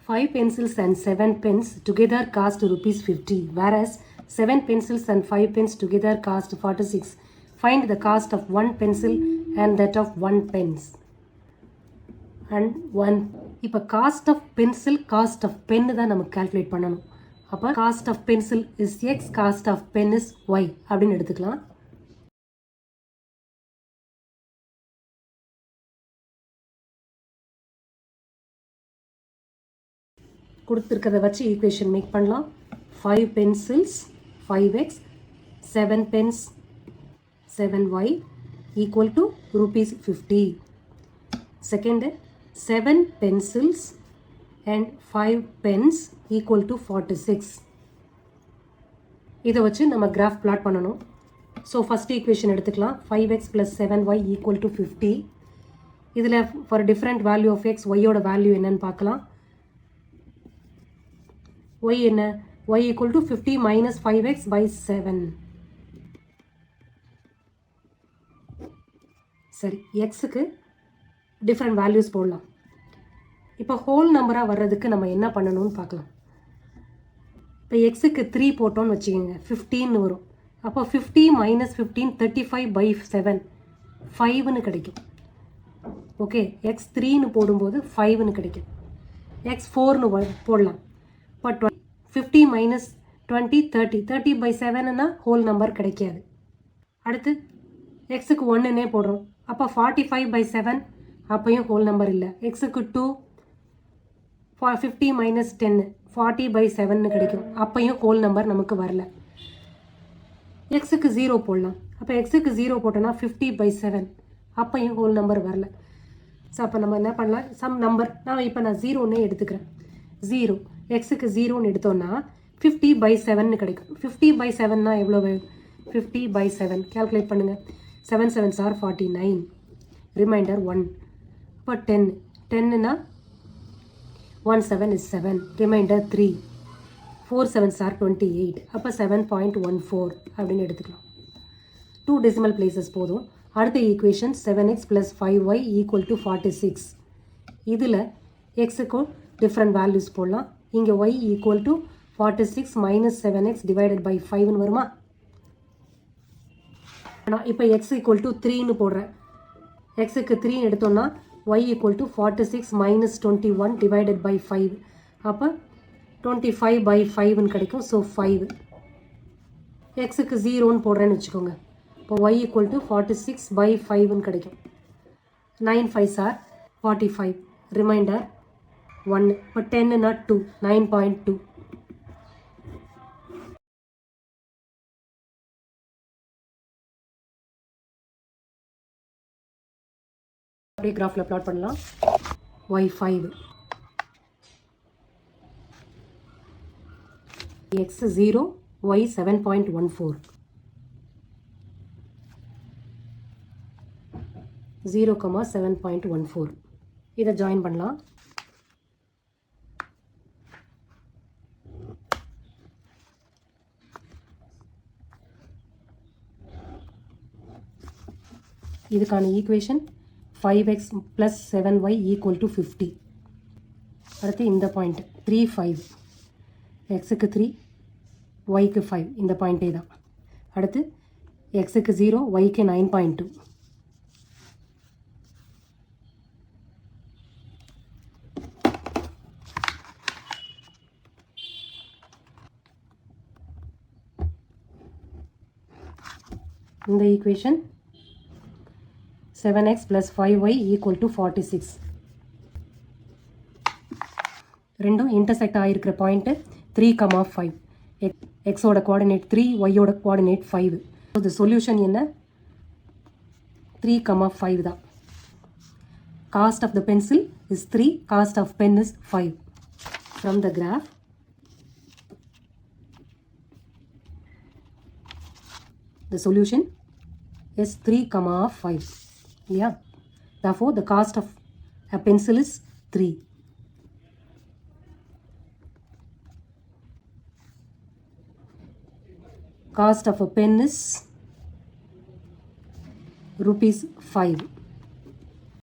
5 pencils and 7 pens together cost rupees 50, whereas 7 pencils and 5 pens together cost 46. Find the cost of 1 pencil and that of 1 pens. And 1. இப்போ cost of pencil cost of pen தான் நம்ம calculate பண்ணணும். அப்போ cost of pencil is X, cost of pen is Y அப்படின்னு எடுத்துக்கலாம். கொடுத்துருக்கிறத வச்சு equation make பண்ணலாம். 5 pencils 5x, 7 pens 7y equal to rupees 50. Second, 7 pencils and 5 pens equal to 46. இதை வச்சு நம்ம கிராஃப் பிளாட் பண்ணணும். ஸோ ஃபஸ்ட் ஈக்குவேஷன் எடுத்துக்கலாம். 5x plus 7y equal to 50. இதில் for different value of X ஒய்யோட வேல்யூ என்னன்னு பார்க்கலாம். y என்ன? y equal to 50 minus 5x by 7. சரி, xக்கு டிஃப்ரெண்ட் வேல்யூஸ் போடலாம். இப்போ ஹோல் நம்பராக வர்றதுக்கு நம்ம என்ன பண்ணணும்னு பார்க்கலாம். இப்போ எக்ஸுக்கு 3 போட்டோன்னு வச்சுக்கோங்க, 15 வரும். அப்போ 50 மைனஸ் 15 35 by 7 5ன்னு கிடைக்கும். ஓகே, எக்ஸ் 3ன்னு போடும்போது 5ன்னு கிடைக்கும். எக்ஸ் 4ன்னு போடலாம். இப்போ 50 மைனஸ் 20 30 30 by 7ன்னா ஹோல் நம்பர் கிடைக்காது. அடுத்து எக்ஸுக்கு 1ன்னே போடுறோம். அப்போ 45 by 7 அப்பையும் ஹோல் நம்பர் இல்லை. எக்ஸுக்கு 2 50 மைனஸ் 10 40 by 7ன்னு கிடைக்கும். அப்பையும் ஹோல் நம்பர் நமக்கு வரல. எக்ஸுக்கு 0 போடலாம். அப்போ எக்ஸுக்கு 0 போட்டோன்னா 50 by 7 அப்பையும் ஹோல் நம்பர் வரல. ஸோ அப்போ நம்ம என்ன பண்ணலாம், சம் நம்பர் இப்போ நான் 0ன்னே எடுத்துக்கிறேன். 0 எக்ஸுக்கு 0ன்னு எடுத்தோன்னா 50 by 7ன்னு கிடைக்கும். 50 by 7னா எவ்வளோ? 50 by 7 கேல்குலேட் பண்ணுங்கள். 7 7s are 49, ரிமைண்டர் 1. இப்போ 10 10னா 1 7 is 7, ரிமைண்டர் 3. 4 7s are 28. அப்போ 7.14 அப்படின்னு எடுத்துக்கலாம். 2 டெசிமல் பிளேசஸ் போதும். அடுத்த equation 7x plus 5y equal to 46. இதில் எக்ஸுக்கும் டிஃப்ரெண்ட் வேல்யூஸ் போடலாம். இங்கே y equal to 46 minus 7x divided by 5ன்னு வருமா? நான் இப்போ x equal to 3ன்னு போடுறேன். எக்ஸுக்கு 3 எடுத்தோன்னா y equal to 46 minus 21 divided by 5. அப்போ 25 by 5ன்னு கிடைக்கும். ஸோ 5. எக்ஸுக்கு 0ன்னு போடுறேன்னு வச்சுக்கோங்க. இப்போ y equal to 46 by 5ன்னு கிடைக்கும். 9 5s are 45, ரிமைண்டர் 1. இப்போ 10ன்னா 2, 9.2. அப்படியே கிராஃபில் பிளாட் பண்ணலாம். y5 x 0 y 7.14 0,7.14. இதை ஜாயின் பண்ணலாம். இதுக்கான equation 5x plus 7y equal to 50. அடுத்து இந்த பாயிண்ட் 3 5, எக்ஸுக்கு 3 ஒய்க்கு 5, இந்த பாயிண்டே தான். அடுத்து எக்ஸுக்கு 0 ஒய்க்கு 9.2. இந்த equation 7x plus 5y equal to 46. ரெண்டும் இன்டர்செக்ட் ஆகிருக்கிற பாயிண்ட்டு 3,5. எக்ஸோட கோஆர்டினேட் 3, ஒய்யோட கோஆர்டினேட் 5. ஸோ சொல்யூஷன் என்ன? 3,5 தான். Cost of the pencil is 3, cost of pen is 5. From the graph the solution is 3,5. Yeah, therefore the cost of a pencil is 3. Cost of a pen is rupees 5.